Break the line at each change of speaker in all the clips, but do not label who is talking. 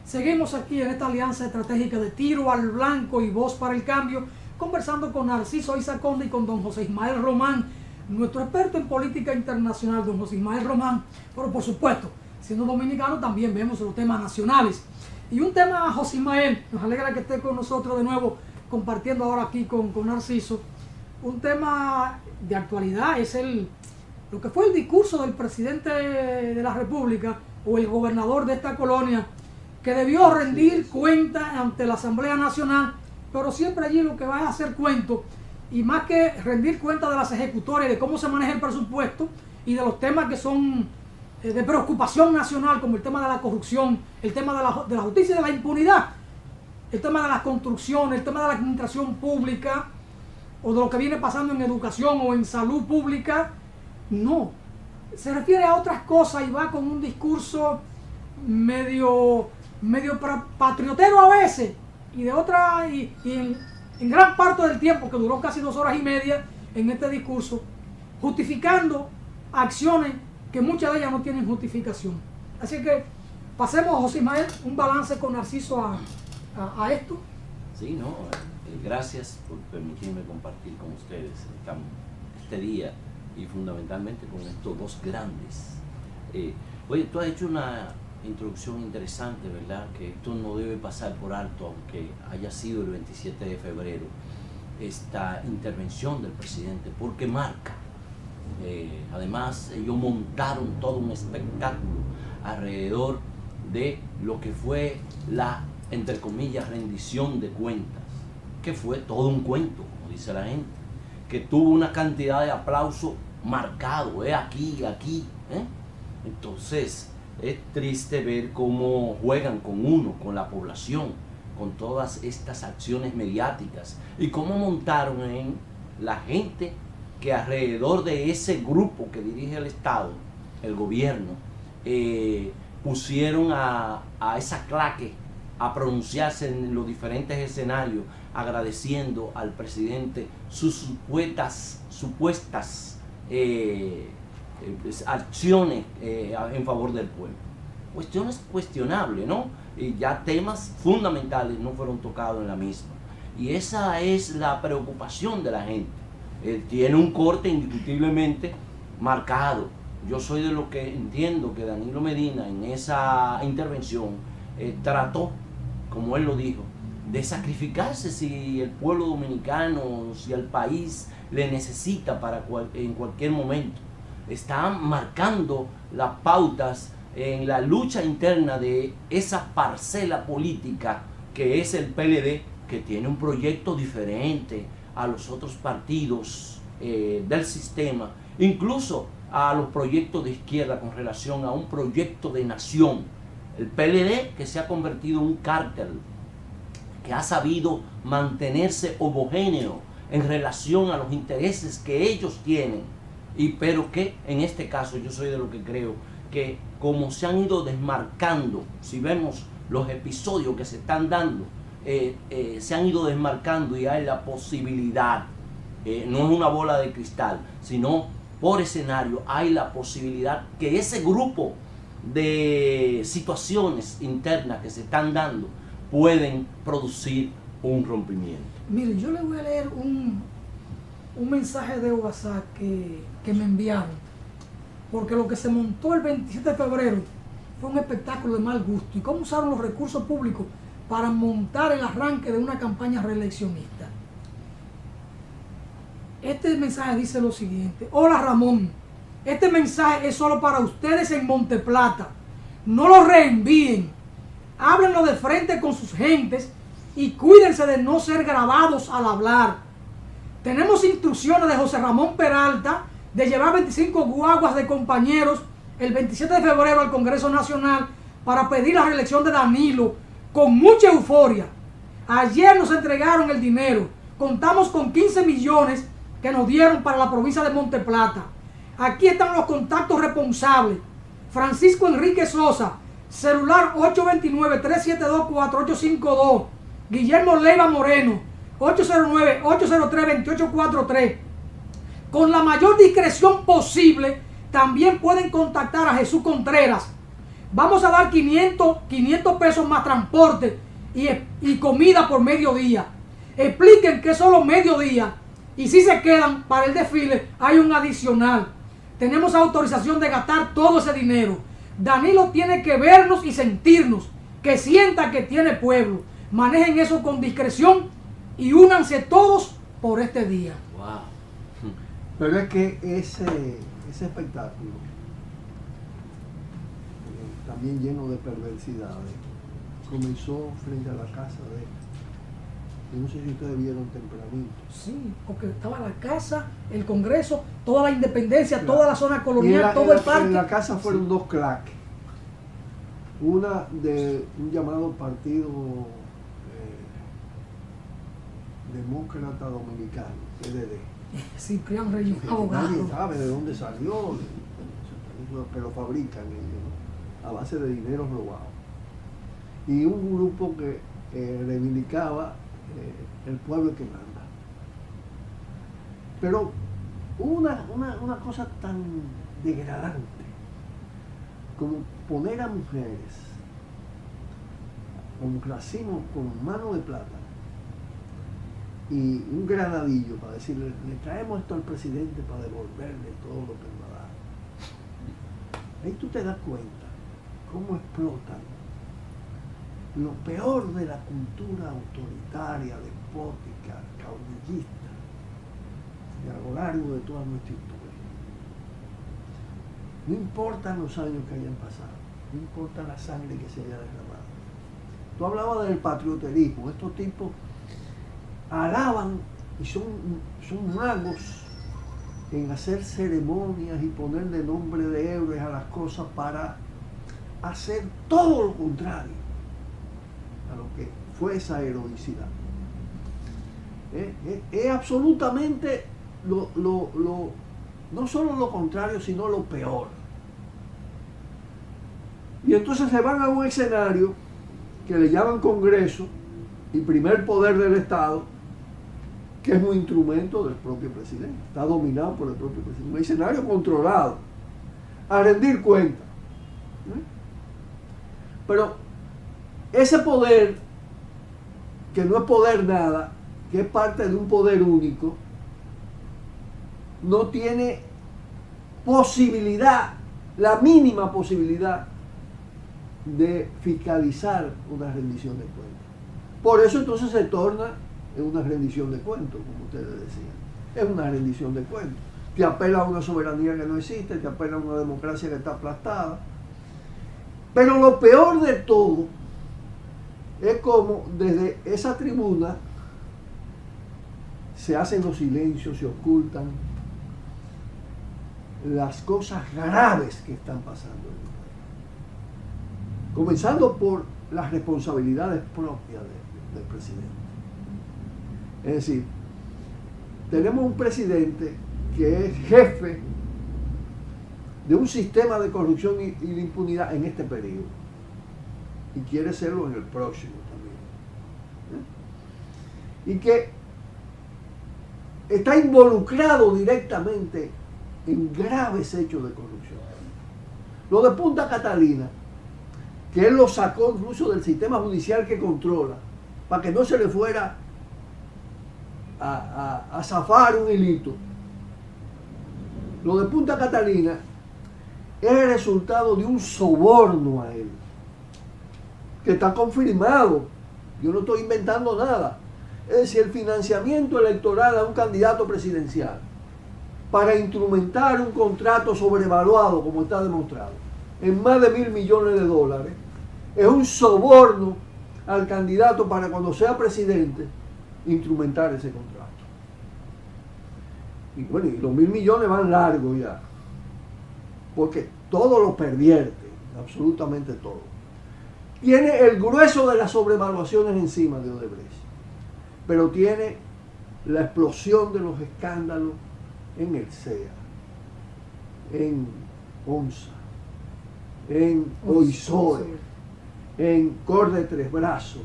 Seguimos aquí en esta alianza estratégica de Tiro al Blanco y Voz para el Cambio, conversando con Narciso Izaconde y con don José Ismael Román, nuestro experto en política internacional, don José Ismael Román. Pero por supuesto, siendo dominicano también vemos los temas nacionales. Y un tema, José Ismael, nos alegra que esté con nosotros de nuevo, compartiendo ahora aquí con Narciso. Un tema de actualidad es lo que fue el discurso del presidente de la República o el gobernador de esta colonia, que debió rendir cuenta ante la Asamblea Nacional, pero siempre allí lo que va a hacer cuento, y más que rendir cuenta de las ejecutorias, de cómo se maneja el presupuesto y de los temas que son de preocupación nacional, como el tema de la corrupción, el tema de la justicia y de la impunidad, el tema de la construcción, el tema de la administración pública, o de lo que viene pasando en educación o en salud pública. No, se refiere a otras cosas y va con un discurso medio patriotero a veces, y de otra, y en gran parte del tiempo, que duró casi 2 horas y media en este discurso, justificando acciones que muchas de ellas no tienen justificación. Así que pasemos, José Ismael, un balance con Narciso a esto.
Sí, no, gracias por permitirme compartir con ustedes este día y fundamentalmente con estos dos grandes. Oye, tú has hecho una introducción interesante, ¿verdad? Que esto no debe pasar por alto, aunque haya sido el 27 de febrero, esta intervención del presidente, porque marca. Además, ellos montaron todo un espectáculo alrededor de lo que fue la, entre comillas, rendición de cuentas, que fue todo un cuento, como dice la gente, que tuvo una cantidad de aplauso marcado, aquí. Entonces, es triste ver cómo juegan con uno, con la población, con todas estas acciones mediáticas, y cómo montaron en la gente que alrededor de ese grupo que dirige el Estado, el gobierno, pusieron a esa claque a pronunciarse en los diferentes escenarios, agradeciendo al presidente sus supuestas acciones en favor del pueblo. Cuestiones cuestionables, ¿no? Y ya temas fundamentales no fueron tocados en la misma. Y esa es la preocupación de la gente. Tiene un corte indiscutiblemente marcado. Yo soy de lo que entiendo que Danilo Medina en esa intervención trató, como él lo dijo, de sacrificarse si el pueblo dominicano, si el país le necesita en cualquier momento. Está marcando las pautas en la lucha interna de esa parcela política que es el PLD, que tiene un proyecto diferente a los otros partidos del sistema, incluso a los proyectos de izquierda con relación a un proyecto de nación. El PLD, que se ha convertido en un cártel, que ha sabido mantenerse homogéneo en relación a los intereses que ellos tienen, pero que en este caso yo soy de lo que creo que como se han ido desmarcando, si vemos los episodios que se están dando, se han ido desmarcando y hay la posibilidad, no es una bola de cristal, sino por escenario hay la posibilidad que ese grupo de situaciones internas que se están dando pueden producir un rompimiento.
Miren, yo les voy a leer un mensaje de WhatsApp que me enviaron, porque lo que se montó el 27 de febrero fue un espectáculo de mal gusto, y cómo usaron los recursos públicos para montar el arranque de una campaña reeleccionista. Este mensaje dice lo siguiente: hola Ramón, este mensaje es solo para ustedes en Monteplata, no lo reenvíen, háblenlo de frente con sus gentes y cuídense de no ser grabados al hablar. Tenemos instrucciones de José Ramón Peralta de llevar 25 guaguas de compañeros el 27 de febrero al Congreso Nacional para pedir la reelección de Danilo con mucha euforia. Ayer nos entregaron el dinero, contamos con 15 millones que nos dieron para la provincia de Monteplata. Aquí están los contactos responsables: Francisco Enrique Sosa, celular 829-372-4852, Guillermo Leiva Moreno, 809-803-2843. Con la mayor discreción posible, también pueden contactar a Jesús Contreras, Vamos a dar 500 pesos más transporte y comida por mediodía. Expliquen qué son los mediodías y si se quedan para el desfile hay un adicional. Tenemos autorización de gastar todo ese dinero. Danilo tiene que vernos y sentirnos, que sienta que tiene pueblo. Manejen eso con discreción y únanse todos por este día.
Wow.
Pero es que ese espectáculo, también lleno de perversidades, comenzó frente a la casa de, yo no sé si ustedes vieron tempranito.
Sí, porque estaba la casa, el Congreso, toda la Independencia,
Claro.
toda la zona colonial, todo el parque.
En la casa fueron dos claques. Una de un llamado partido demócrata dominicano, PDD.
Ciprián Reyes,
Que
abogado.
nadie sabe de dónde salió, que lo fabrican ellos, ¿no? A base de dinero robado. Y un grupo que reivindicaba el pueblo que manda. Pero una cosa tan degradante como poner a mujeres con racimos con mano de plata y un granadillo para decirle, le traemos esto al presidente para devolverle todo lo que nos ha dado. Ahí tú te das cuenta cómo explotan lo peor de la cultura autoritaria, despótica, caudillista, a lo largo de toda nuestra historia. No importan los años que hayan pasado, no importa la sangre que se haya derramado. Tú hablabas del patrioterismo, estos tipos alaban y son magos en hacer ceremonias y ponerle nombre de héroes a las cosas para hacer todo lo contrario a lo que fue esa heroicidad. Es absolutamente no solo lo contrario, sino lo peor. Y entonces se van a un escenario que le llaman Congreso y primer poder del Estado, que es un instrumento del propio presidente, está dominado por el propio presidente, un escenario controlado, a rendir cuenta. Pero ese poder, que no es poder nada, que es parte de un poder único, no tiene posibilidad, la mínima posibilidad de fiscalizar una rendición de cuentas. Por eso entonces se torna en una rendición de cuentos, como ustedes decían. Es una rendición de cuentos. Te apela a una soberanía que no existe, te apela a una democracia que está aplastada. Pero lo peor de todo es como desde esa tribuna se hacen los silencios, se ocultan las cosas graves que están pasando en el país. Comenzando por las responsabilidades propias del presidente. Es decir, tenemos un presidente que es jefe de un sistema de corrupción y de impunidad en este periodo. Y quiere serlo en el próximo también. Y que está involucrado directamente en graves hechos de corrupción. Lo de Punta Catalina, que él lo sacó incluso del sistema judicial que controla, para que no se le fuera a zafar un hilito. Lo de Punta Catalina es el resultado de un soborno a él, que está confirmado. Yo no estoy inventando nada. Es decir, el financiamiento electoral a un candidato presidencial para instrumentar un contrato sobrevaluado, como está demostrado, en más de $1.000 millones, es un soborno al candidato para cuando sea presidente instrumentar ese contrato. Y bueno, y los 1.000 millones van largos ya, porque todo lo pervierte, absolutamente todo. Tiene el grueso de las sobrevaluaciones encima de Odebrecht, pero tiene la explosión de los escándalos en el CEA, en ONSA, en OISOE, en Cor de Tres Brazos,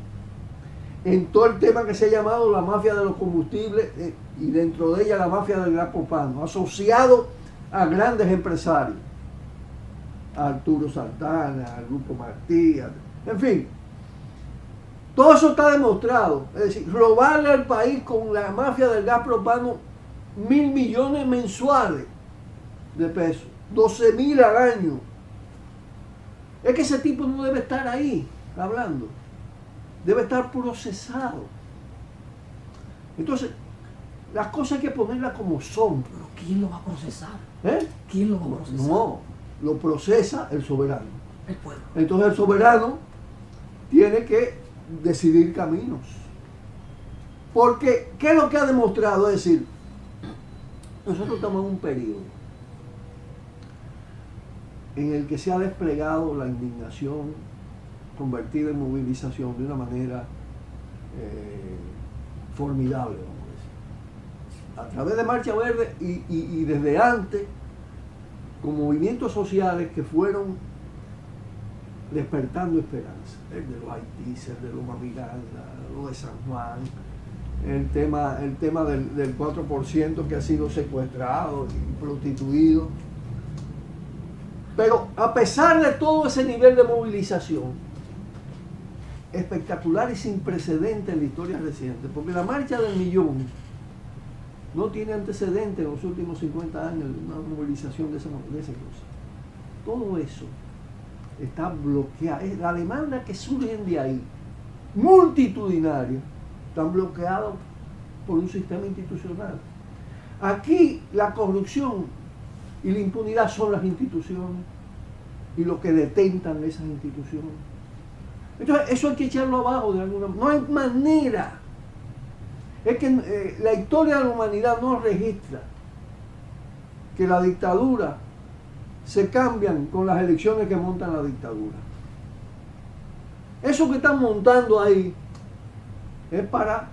en todo el tema que se ha llamado la mafia de los combustibles y dentro de ella la mafia del gran copano, asociado a grandes empresarios. a Arturo Santana, al Grupo Martí, en fin. Todo eso está demostrado. Es decir, robarle al país con la mafia del gas propano 1.000 millones mensuales de pesos, 12.000 al año. Es que ese tipo no debe estar ahí hablando, debe estar procesado. Entonces, las cosas hay que ponerlas como son.
¿Pero quién lo va a procesar?
¿Eh?
¿Quién lo va a procesar?
No, lo procesa el soberano.
El pueblo.
Entonces el soberano tiene que decidir caminos. Porque, ¿qué es lo que ha demostrado? Es decir, nosotros estamos en un periodo en el que se ha desplegado la indignación convertida en movilización de una manera formidable, vamos a decir. A través de Marcha Verde y desde antes, con movimientos sociales que fueron despertando esperanza. El de los Haitíes, el de Loma Miranda, lo de San Juan, el tema del 4% que ha sido secuestrado y prostituido. Pero a pesar de todo ese nivel de movilización, espectacular y sin precedente en la historia reciente, porque la marcha del millón no tiene antecedente en los últimos 50 años de una movilización de esa cosa. Todo eso está bloqueado. La demanda que surgen de ahí, multitudinaria, están bloqueados por un sistema institucional. Aquí la corrupción y la impunidad son las instituciones y lo que detentan esas instituciones. Entonces eso hay que echarlo abajo de alguna manera. No hay manera. Es que la historia de la humanidad no registra que la dictadura se cambian con las elecciones que montan la dictadura. Eso que están montando ahí es para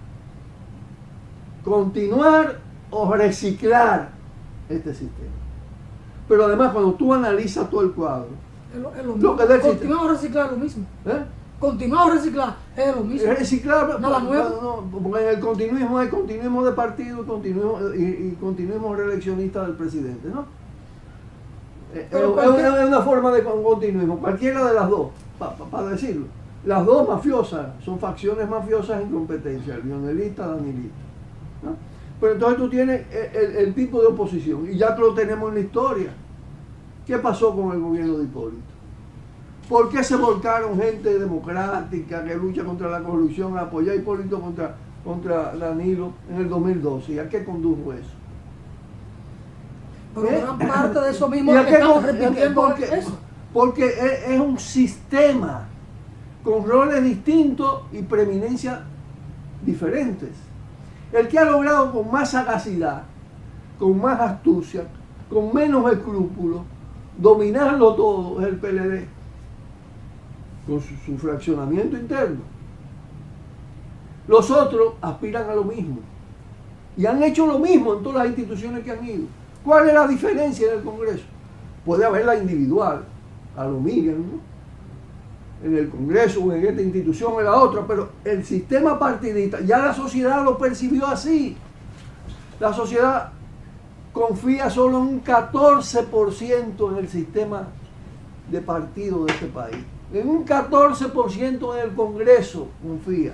continuar o reciclar este sistema. Pero además, cuando tú analizas todo el cuadro,
es lo mismo. Continuamos a reciclar lo mismo. Continuamos a reciclar, es lo mismo.
Reciclar,
nada nuevo.
No, porque en el continuismo hay continuismo de partido y continuismo reeleccionista del presidente, ¿no? Es una forma de continuismo, cualquiera de las dos, para decirlo. Las dos mafiosas, son facciones mafiosas en competencia, el lionelista, danilista, ¿no? Pero entonces tú tienes el tipo de oposición, y ya lo tenemos en la historia. ¿Qué pasó con el gobierno de Hipólito? ¿Por qué se volcaron gente democrática que lucha contra la corrupción a apoyar a Hipólito contra Danilo en el 2012? ¿Y a qué condujo eso?
Pero gran parte de eso mismo estamos repitiendo eso.
Porque es un sistema con roles distintos y preeminencias diferentes. El que ha logrado con más sagacidad, con más astucia, con menos escrúpulos, dominarlo todo es el PLD, con su fraccionamiento interno. Los otros aspiran a lo mismo y han hecho lo mismo en todas las instituciones que han ido. ¿Cuál es la diferencia en el Congreso? Puede haberla individual, a lo Miriam, ¿no? En el Congreso o en esta institución o en la otra, pero el sistema partidista, ya la sociedad lo percibió así. La sociedad confía solo en un 14% en el sistema de partido de este país. En un 14% en el Congreso confía.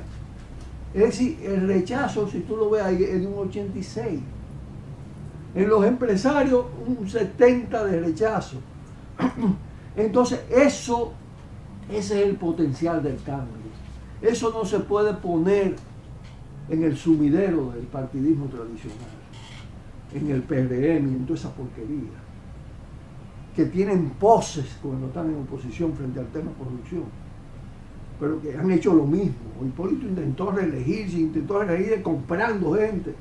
Es decir, el rechazo, si tú lo ves ahí, es de un 86%. En los empresarios, un 70% de rechazo. Entonces, ese es el potencial del cambio. Eso no se puede poner en el sumidero del partidismo tradicional, en el PRM y en toda esa porquería, que tienen poses cuando están en oposición frente al tema corrupción, pero que han hecho lo mismo. Hipólito intentó reelegir comprando gente,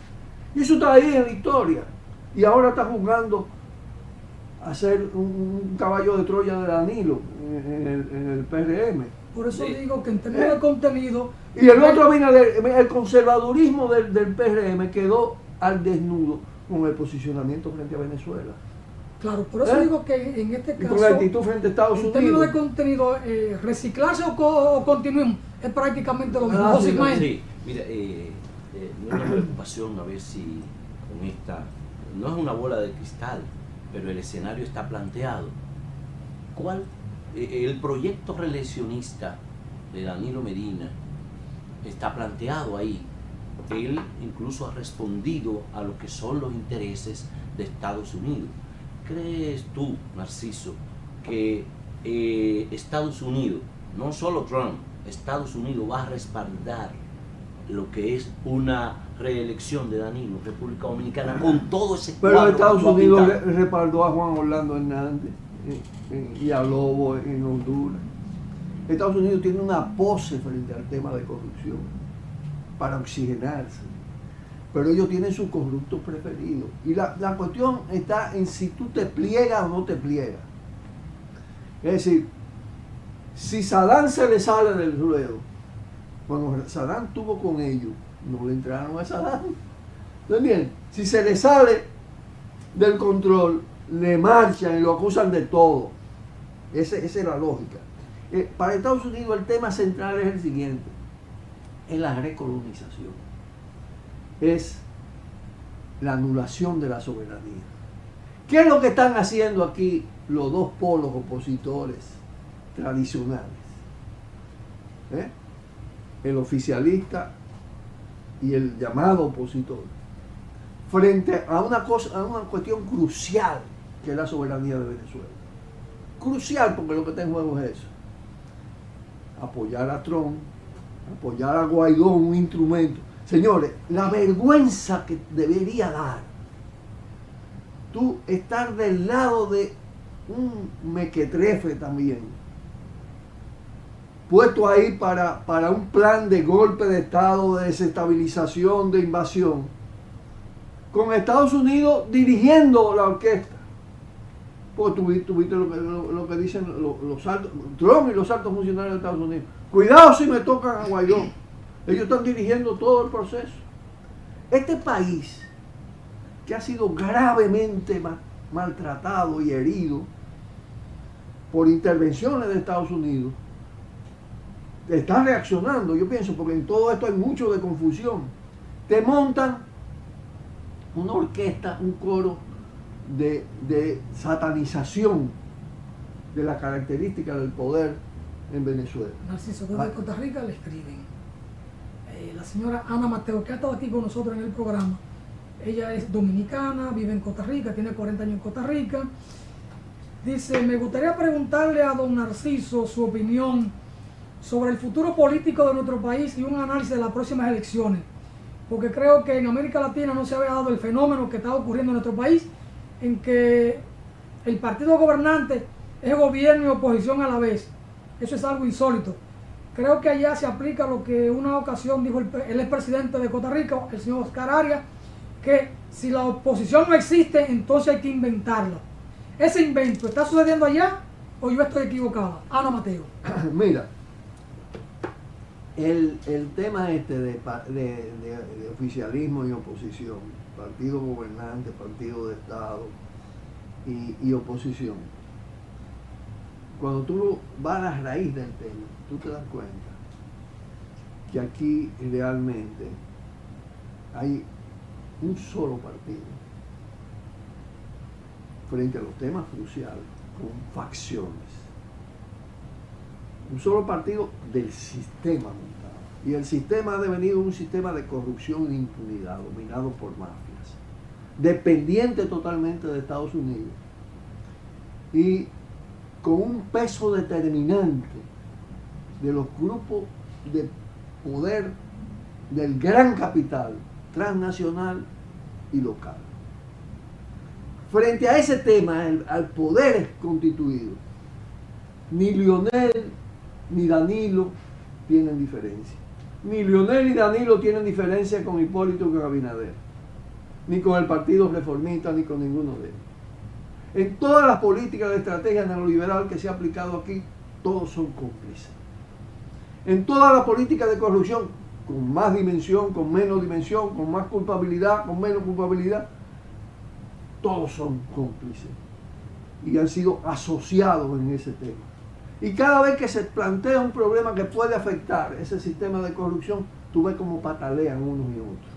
y eso está ahí en la historia, y ahora está jugando a ser un caballo de Troya de Danilo en el PRM.
Por eso digo que en términos de contenido...
Y el otro viene el conservadurismo del PRM quedó al desnudo con el posicionamiento frente a Venezuela.
Claro, por eso digo que en este caso...
Y con la actitud frente a Estados Unidos.
En términos de contenido, reciclarse o continuismo es prácticamente lo mismo.
Sí, mira, una preocupación a ver si con esta... No es una bola de cristal, pero el escenario está planteado. El proyecto reeleccionista de Danilo Medina está planteado ahí. Él incluso ha respondido a lo que son los intereses de Estados Unidos. ¿Crees tú, Narciso, que Estados Unidos, no solo Trump, Estados Unidos va a respaldar lo que es una reelección de Danilo en República Dominicana con todo ese cuadro?
Pero Estados
que tú has
Unidos
pintado?
respaldó a Juan Orlando Hernández y a Lobo en Honduras. Estados Unidos tiene una pose frente al tema de corrupción para oxigenarse, pero ellos tienen sus corruptos preferidos. Y la cuestión está en si tú te pliegas o no te pliegas. Es decir, si Saddam se le sale del ruedo, cuando Saddam tuvo con ellos, no le entraron a Saddam. ¿Entiendes? Si se le sale del control, le marchan y lo acusan de todo. Esa es la lógica. Para Estados Unidos el tema central es el siguiente: es la recolonización, es la anulación de la soberanía. ¿Qué es lo que están haciendo aquí los dos polos opositores tradicionales? El oficialista y el llamado opositor, frente a una cuestión crucial que es la soberanía de Venezuela. Crucial, porque lo que está en juego es eso: apoyar a Trump, apoyar a Guaidó, un instrumento. Señores, la vergüenza que debería dar tú estar del lado de un mequetrefe también, puesto ahí para un plan de golpe de Estado, de desestabilización, de invasión, con Estados Unidos dirigiendo la orquesta. Porque tuviste lo que dicen los altos, Trump y los altos funcionarios de Estados Unidos: cuidado si me tocan a Guaidó, ellos están dirigiendo todo el proceso. Este país, que ha sido gravemente maltratado y herido por intervenciones de Estados Unidos, está reaccionando, yo pienso, porque en todo esto hay mucho de confusión. Te montan una orquesta, un coro de satanización de la característica del poder en Venezuela.
Narciso, desde Costa Rica le escriben. La señora Ana Mateo, que ha estado aquí con nosotros en el programa, ella es dominicana, vive en Costa Rica, tiene 40 años en Costa Rica. Dice: me gustaría preguntarle a don Narciso su opinión sobre el futuro político de nuestro país y un análisis de las próximas elecciones, porque creo que en América Latina no se había dado el fenómeno que está ocurriendo en nuestro país, en que el partido gobernante es gobierno y oposición a la vez. Eso es algo insólito. Creo que allá se aplica lo que una ocasión dijo el expresidente de Costa Rica, el señor Oscar Arias, que si la oposición no existe, entonces hay que inventarla. ¿Ese invento está sucediendo allá o yo estoy equivocada? Ana Mateo.
Mira, el tema de oficialismo y oposición, partido gobernante, partido de Estado y oposición, cuando tú vas a la raíz del tema, tú te das cuenta que aquí realmente hay un solo partido frente a los temas cruciales, con facciones. Un solo partido del sistema montado. Y el sistema ha devenido un sistema de corrupción e impunidad, dominado por mafias, dependiente totalmente de Estados Unidos, y con un peso determinante de los grupos de poder del gran capital transnacional y local. Frente a ese tema, al poder constituido, ni Lionel ni Danilo tienen diferencia. Ni Lionel ni Danilo tienen diferencia con Hipólito y con Abinader, ni con el Partido Reformista, ni con ninguno de ellos. En todas las políticas de estrategia neoliberal que se ha aplicado aquí, todos son cómplices. En todas las políticas de corrupción, con más dimensión, con menos dimensión, con más culpabilidad, con menos culpabilidad, todos son cómplices y han sido asociados en ese tema. Y cada vez que se plantea un problema que puede afectar ese sistema de corrupción, tú ves cómo patalean unos y otros.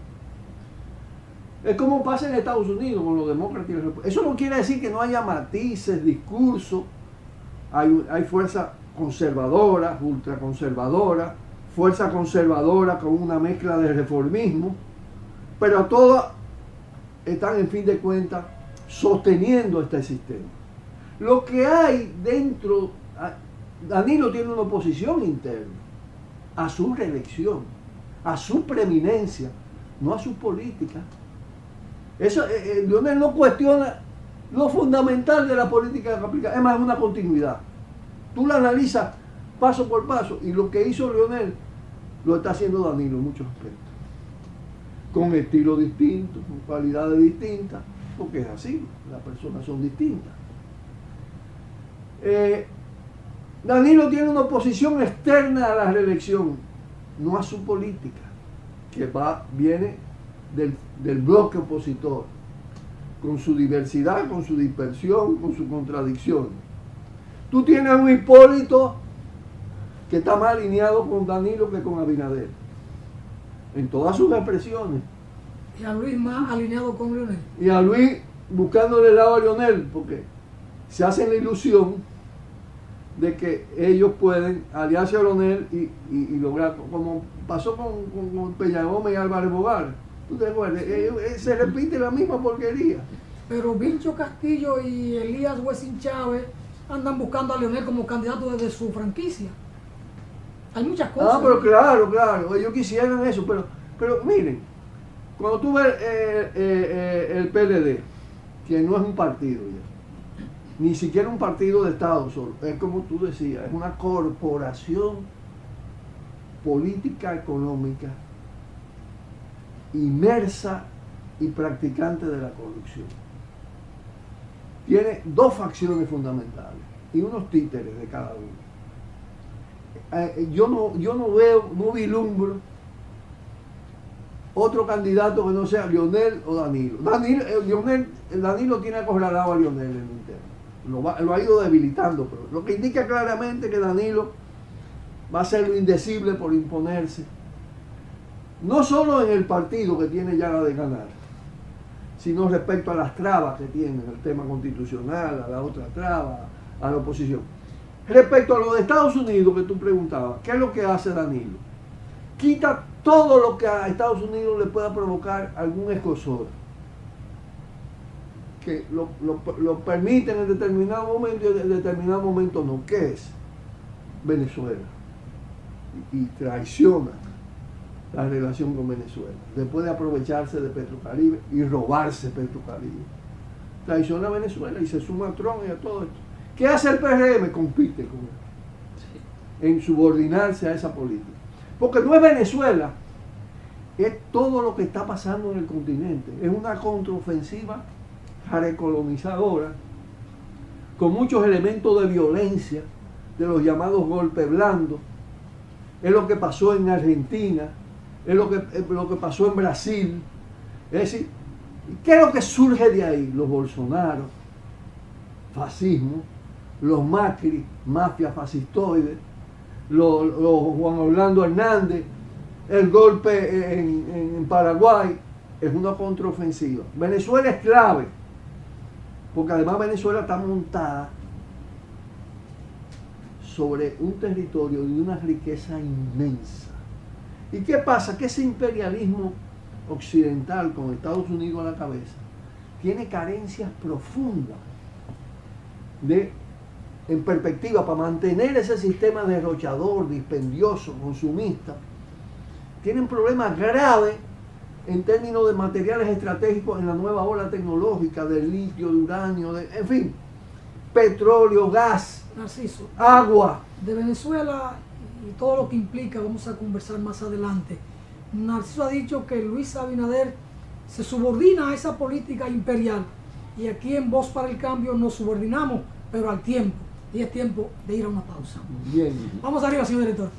Es como pasa en Estados Unidos con los demócratas y los republicanos. Eso no quiere decir que no haya matices, discursos. hay fuerza conservadora, ultraconservadora, fuerza conservadora con una mezcla de reformismo, pero todas están en fin de cuentas sosteniendo este sistema. Lo que hay dentro, Danilo tiene una oposición interna a su reelección, a su preeminencia, no a su política. Eso, Leonel no cuestiona lo fundamental de la política que aplica, es más, una continuidad. Tú la analizas paso por paso y lo que hizo Leonel lo está haciendo Danilo en muchos aspectos, con estilos distintos, con cualidades distintas, porque es así, las personas son distintas. Danilo tiene una oposición externa a la reelección, no a su política, que viene del bloque opositor, con su diversidad, con su dispersión, con su contradicción. Tú tienes un Hipólito que está más alineado con Danilo que con Abinader, en todas sus expresiones.
Y a Luis más alineado con Leonel.
Y a Luis buscándole el lado a Leonel, porque se hacen la ilusión de que ellos pueden aliarse a Leonel y lograr, como pasó con Peña Gómez y Álvarez Bogar. ¿Tú te acuerdas? Se repite la misma porquería.
Pero Vincho Castillo y Elías Huesín Chávez andan buscando a Leonel como candidato desde su franquicia. Hay muchas cosas.
Pero claro, ellos quisieran eso, pero miren, cuando tú ves el PLD, que no es un partido ya, ni siquiera un partido de Estado solo, es como tú decías, es una corporación política económica inmersa y practicante de la corrupción. Tiene dos facciones fundamentales y unos títeres de cada uno. Yo no vislumbro otro candidato que no sea Leonel o Danilo. Danilo tiene acorralado a Leonel en el interno. Lo ha ido debilitando, pero lo que indica claramente que Danilo va a hacer lo indecible por imponerse, no solo en el partido que tiene ya la de ganar, sino respecto a las trabas que tiene, el tema constitucional, a la otra traba, a la oposición. Respecto a lo de Estados Unidos que tú preguntabas, ¿qué es lo que hace Danilo? Quita todo lo que a Estados Unidos le pueda provocar algún escozor, que lo permiten en determinado momento y en determinado momento no. ¿Qué es? Venezuela. Y traiciona la relación con Venezuela, después de aprovecharse de Petrocaribe y robarse Petrocaribe. Traiciona a Venezuela y se suma a Trump y a todo esto. ¿Qué hace el PRM? Compite con él en subordinarse a esa política. Porque no es Venezuela, es todo lo que está pasando en el continente. Es una contraofensiva recolonizadora con muchos elementos de violencia, de los llamados golpes blandos. Es lo que pasó en Argentina, es lo que pasó en Brasil. Es decir, ¿qué es lo que surge de ahí? Los Bolsonaro, fascismo, los Macri, mafia fascistoide, los Juan Orlando Hernández, el golpe en Paraguay. Es una contraofensiva. Venezuela es clave, porque además Venezuela está montada sobre un territorio de una riqueza inmensa. ¿Y qué pasa? Que ese imperialismo occidental con Estados Unidos a la cabeza tiene carencias profundas en perspectiva para mantener ese sistema derrochador, dispendioso, consumista. Tienen problemas graves en términos de materiales estratégicos en la nueva ola tecnológica, del litio, de uranio, en fin, petróleo, gas,
Narciso,
agua.
de Venezuela y todo lo que implica, vamos a conversar más adelante. Narciso ha dicho que Luis Abinader se subordina a esa política imperial, y aquí en Voz para el Cambio nos subordinamos, pero al tiempo, y es tiempo de ir a una pausa.
Bien.
Vamos arriba, señor director.